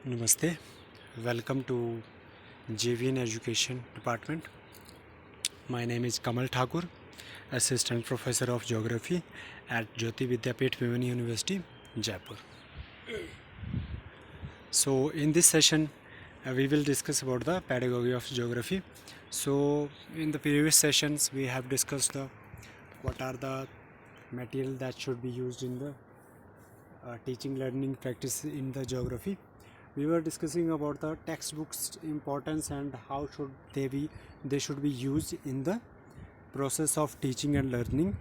Namaste. Welcome to JVN Education Department. My name is Kamal Thakur, Assistant Professor of Geography at Jyoti Vidyapith Women University, Jaipur. So in this session, we will discuss about the pedagogy of geography. So in the previous sessions, we have discussed what are the material that should be used in the teaching learning practice in the geography. We were discussing about the textbooks importance and how should they should be used in the process of teaching and learning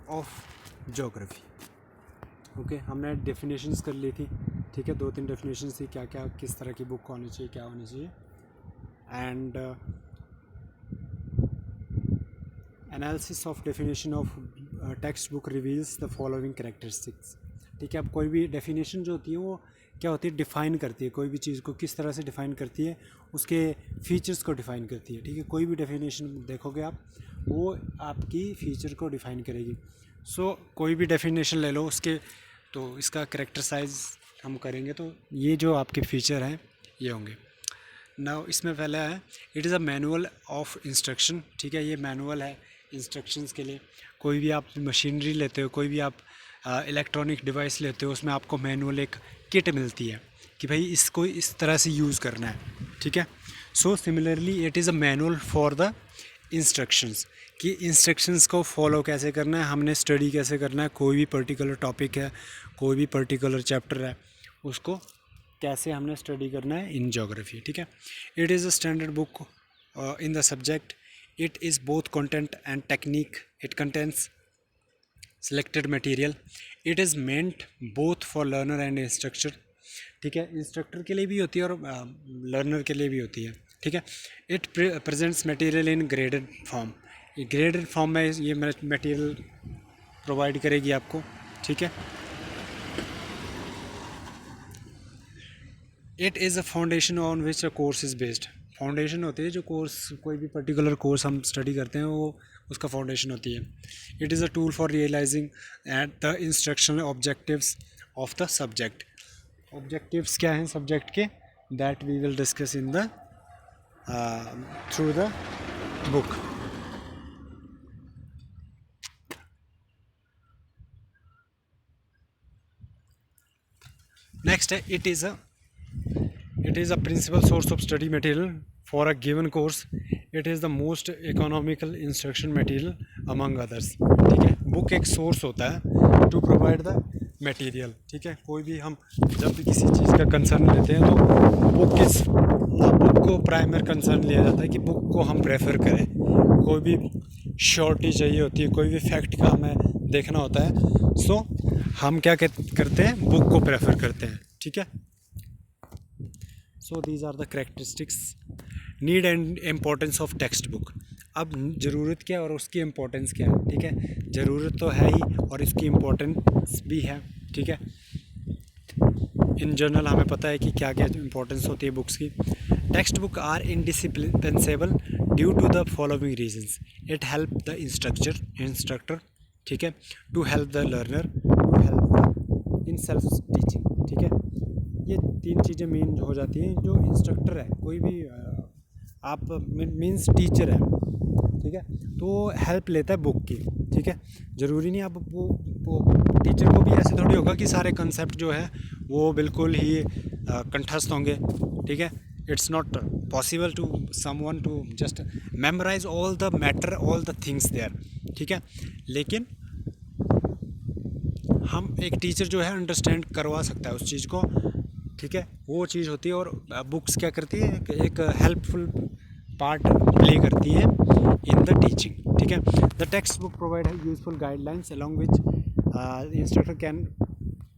of geography. Okay हमने definitions कर ली थी, ठीक है, 2-3 definitions थी, क्या क्या किस तरह की बुक होनी चाहिए, क्या होनी चाहिए, and analysis of definition of text book reveals the following characteristics. ठीक है, अब कोई भी डेफिनेशन जो होती है वो क्या होती है, डिफ़ाइन करती है कोई भी चीज़ को, किस तरह से डिफ़ाइन करती है, उसके फीचर्स को डिफ़ाइन करती है. ठीक है, कोई भी डेफिनेशन देखोगे आप, वो आपकी फीचर को डिफ़ाइन करेगी. सो कोई भी डेफिनेशन ले लो उसके, तो इसका कैरेक्टराइज हम करेंगे तो ये जो आपके फीचर हैं ये होंगे. नाउ इसमें पहला है, it is a manual of instruction. ठीक है, ये मैनुअल है इंस्ट्रक्शंस के लिए. कोई भी आप मशीनरी लेते हो, कोई भी आप इलेक्ट्रॉनिक डिवाइस लेते हो, उसमें आपको मैनुअल एक किट मिलती है कि भाई इसको इस तरह से यूज़ करना है. ठीक है, so similarly it is a manual for the instructions, कि इंस्ट्रक्शंस को फॉलो कैसे करना है, हमने स्टडी कैसे करना है, कोई भी पर्टिकुलर टॉपिक है, कोई भी पर्टिकुलर चैप्टर है, उसको कैसे हमने स्टडी करना है इन ज्योग्राफी. ठीक है, it is a standard book in the subject. It is both content and technique. It contents selected material. It is meant both for learner and instructor. ठीक है, इंस्ट्रक्टर के लिए भी होती है और लर्नर के लिए भी होती है. ठीक है, it presents material in graded form. Graded form में ये मटेरियल प्रोवाइड करेगी आपको. ठीक है, it is a foundation on which a course is based. Foundation होती है जो कोर्स, कोई भी पर्टिकुलर कोर्स हम स्टडी करते हैं वो उसका फाउंडेशन होती है. It is a tool for realising at the instructional objectives of the subject. Objectives क्या हैं सब्जेक्ट के, that we will discuss in the through the book. Next है, it is a principal source of study material for a given course. It is the most economical instruction material among others. ठीक है, book एक source होता है to provide the material. ठीक है, कोई भी हम जब भी किसी चीज़ का कंसर्न लेते हैं तो बुक को प्राइमर कंसर्न लिया जाता है कि बुक को हम प्रेफर करें. कोई भी श्योरिटी चाहिए होती है, कोई भी फैक्ट का हमें देखना होता है, सो हम क्या करते हैं, बुक को प्रेफर करते हैं. ठीक है, so these are the characteristics. Need and importance of text book. अब ज़रूरत क्या है और उसकी इम्पोर्टेंस क्या है. ठीक है, ज़रूरत तो है ही और इसकी इम्पोर्टेंस भी है. ठीक है, इन जनरल हमें पता है कि क्या क्या इम्पोर्टेंस होती है बुक्स की. Text book are indispensable due to the following reasons. It help the instructor. ठीक है, to help the learner, to help in self teaching. ठीक है, ये 3 चीज़ें मेन हो जाती हैं. जो इंस्ट्रक्टर है, कोई भी आप मीन्स टीचर है, ठीक है, तो हेल्प लेता है बुक की. ठीक है, ज़रूरी नहीं आप वो टीचर को भी ऐसे थोड़ी होगा कि सारे कंसेप्ट जो है वो बिल्कुल ही कंठस्थ होंगे. ठीक है, it's not possible to someone to just memorise all the matter, all the things there. ठीक है, लेकिन हम एक टीचर जो है अंडरस्टैंड करवा सकता है उस चीज़ को. ठीक है, वो चीज़ होती है. और बुक्स क्या करती है, एक हेल्पफुल पार्ट प्ले करती है इन द टीचिंग. ठीक है, the text book provide useful guidelines along which instructor can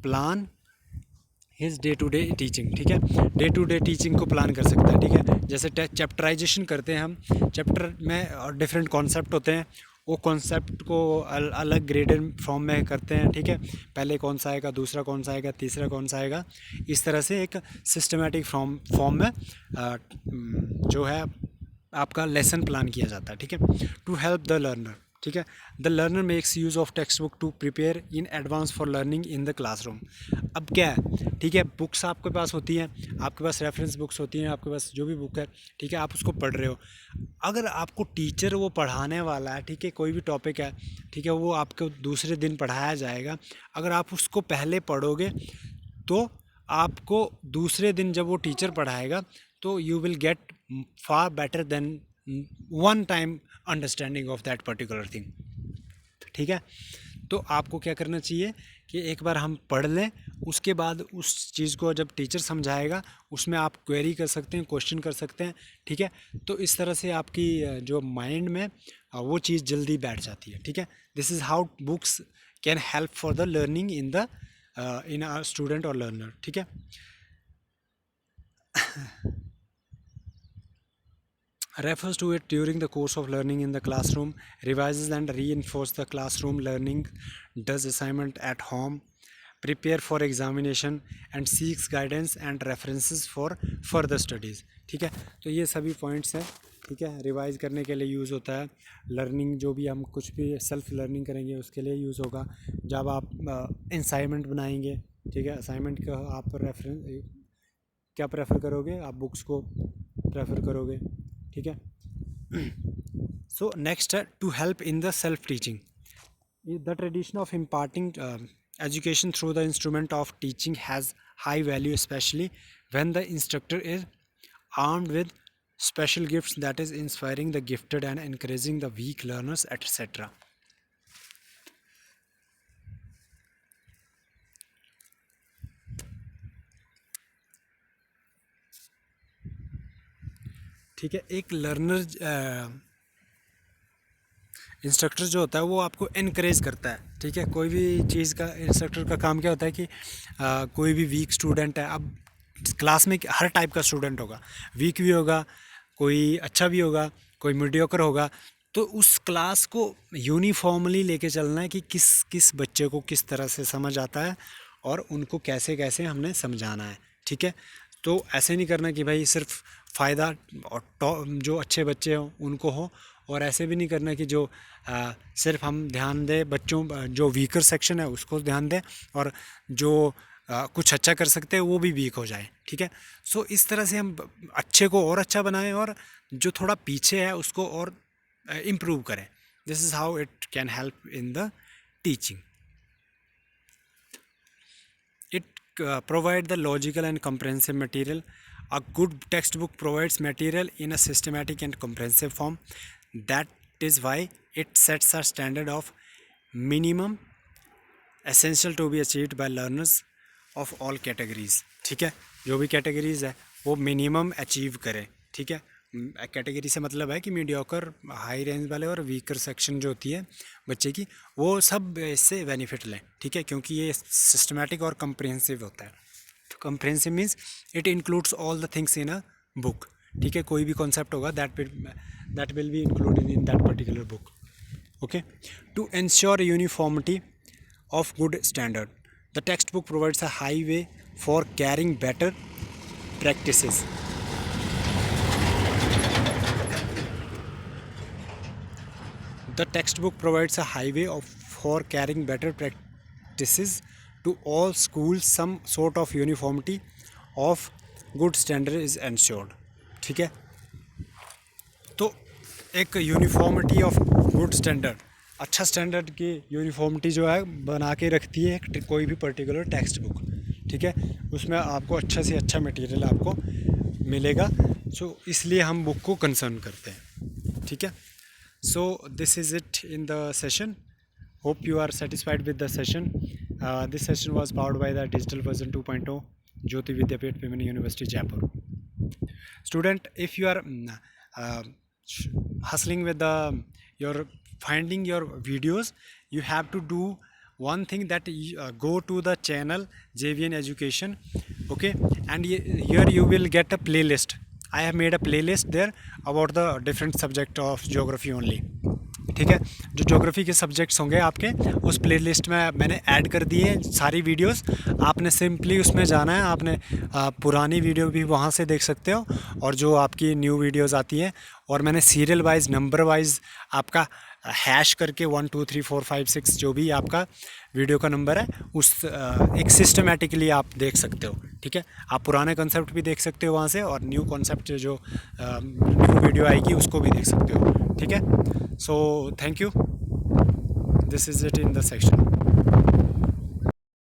plan his day to day teaching. ठीक है, डे टू डे टीचिंग को प्लान कर सकता है. ठीक है, जैसे चैप्टराइजेशन करते हैं हम, चैप्टर में डिफरेंट कॉन्सेप्ट होते हैं, वो कॉन्सेप्ट को अलग ग्रेडेड फॉर्म में करते हैं. ठीक है, पहले कौन सा आएगा, दूसरा कौन सा आएगा, तीसरा कौन सा आएगा, इस तरह से एक सिस्टमेटिक फॉर्म में जो है आपका लेसन प्लान किया जाता है. ठीक है, टू हेल्प द लर्नर. ठीक है। The learner makes use of text book to prepare in advance for learning in the classroom. अब क्या है, ठीक है, बुक्स आपके पास होती हैं, आपके पास रेफरेंस बुक्स होती हैं, आपके पास जो भी बुक है, ठीक है, आप उसको पढ़ रहे हो। अगर आपको टीचर वो पढ़ाने वाला है, ठीक है, कोई भी टॉपिक है, ठीक है, वो आपको दूसरे दिन पढ़ाया जाएगा, अगर आप उसको पहले पढ़ोगे तो आपको दूसरे दिन जब वो टीचर पढ़ाएगा तो you will get far better than one time understanding of that particular thing. ठीक है, तो आपको क्या करना चाहिए कि एक बार हम पढ़ लें, उसके बाद उस चीज़ को जब टीचर समझाएगा उसमें आप क्वेरी कर सकते हैं, क्वेश्चन कर सकते हैं। ठीक है, तो इस तरह से आपकी जो माइंड में वो चीज़ जल्दी बैठ जाती है। ठीक है, this is how books can help for the learning in the in are student और लर्नर। ठीक है, refers to it during the course of learning in the classroom, revises and reinforces the classroom learning, does assignment at home, prepare for examination and seeks guidance and references for further studies। ठीक है, तो ये सभी points हैं। ठीक है, revise करने के लिए यूज़ होता है, लर्निंग जो भी हम कुछ भी सेल्फ लर्निंग करेंगे उसके लिए यूज़ होगा। जब आप असाइनमेंट बनाएंगे, ठीक है, असाइनमेंट का आप रेफरेंस क्या प्रेफर करोगे, आप बुक्स को प्रेफर करोगे। ठीक है, सो नेक्स्ट है to help in the self teaching. The tradition of imparting education through the instrument of teaching has high value, especially when the instructor is armed with special gifts, that is inspiring the gifted and encouraging the weak learners, etc. ठीक है, एक learner instructor जो होता है वो आपको इनक्रेज करता है। ठीक है, कोई भी चीज़ का इंस्ट्रक्टर का काम क्या होता है कि कोई भी वीक स्टूडेंट है, अब क्लास में हर टाइप का स्टूडेंट होगा, वीक भी होगा, कोई अच्छा भी होगा, कोई मीडियोकर होगा, तो उस क्लास को यूनिफॉर्मली लेके चलना है कि किस किस बच्चे को किस तरह से समझ आता है और उनको कैसे कैसे हमने समझाना है। ठीक है, तो ऐसे नहीं करना कि भाई सिर्फ फ़ायदा और जो अच्छे बच्चे हों उनको हो, और ऐसे भी नहीं करना कि जो सिर्फ हम ध्यान दें बच्चों जो वीकर सेक्शन है उसको ध्यान दें, और जो कुछ अच्छा कर सकते हैं वो भी वीक हो जाए। ठीक है, सो इस तरह से हम अच्छे को और अच्छा बनाएं और जो थोड़ा पीछे है उसको और इम्प्रूव करें। This is how it can help in the teaching. It provide the logical and comprehensive material. A good textbook provides material in a systematic and comprehensive form. That is why it sets a standard of minimum essential to be achieved by learners of all categories. ठीक है, जो भी categories है वो minimum achieve करें। ठीक है, category से मतलब है कि मीडियोकर, हाई रेंज वाले और वीकर सेक्शन जो होती है बच्चे की, वो सब इससे बेनिफिट लें। ठीक है, क्योंकि ये सिस्टमेटिक और कम्प्रिहेंसिव होता है। तो comprehensive means it includes all the things in a book. ठीक है, कोई भी कॉन्सेप्ट होगा that will be included in that particular book. Okay, to ensure uniformity of good standard, the textbook provides a highway for carrying better practices. The textbook provides a highway for carrying better practices to all schools. Some sort of uniformity of good standard is ensured. ठीक है, तो एक uniformity of good standard, अच्छा standard की uniformity जो है बना के रखती है कोई भी पर्टिकुलर टेक्स्ट बुक। ठीक है, उसमें आपको अच्छा से अच्छा मटेरियल आपको मिलेगा, सो इसलिए हम बुक को कंसर्न करते हैं। ठीक है, so this is it in the session. Hope you are satisfied with the session. This session was powered by the digital version 2.0 Jyoti Vidyapeeth women university Jaipur. Student, if you are hustling with your finding your videos, you have to do one thing, that go to the channel JVN Education. Okay, and here you will get a playlist. I have made a playlist there about the different subject of geography only. ठीक है, जो geography के subjects होंगे आपके उस playlist में मैंने add कर दिए हैं सारी वीडियोस। आपने सिंपली उसमें जाना है, आपने पुरानी वीडियो भी वहाँ से देख सकते हो और जो आपकी न्यू वीडियोस आती हैं, और मैंने सीरियल वाइज नंबर वाइज आपका हैश करके 1 2 3 4 5 6 जो भी आपका वीडियो का नंबर है उस एक सिस्टमेटिकली आप देख सकते हो, ठीक है। आप पुराने कंसेप्ट भी देख सकते हो वहाँ से, और न्यू कॉन्सेप्ट जो न्यू वीडियो आएगी उसको भी देख सकते हो, ठीक है। So thank you, this is it in the section.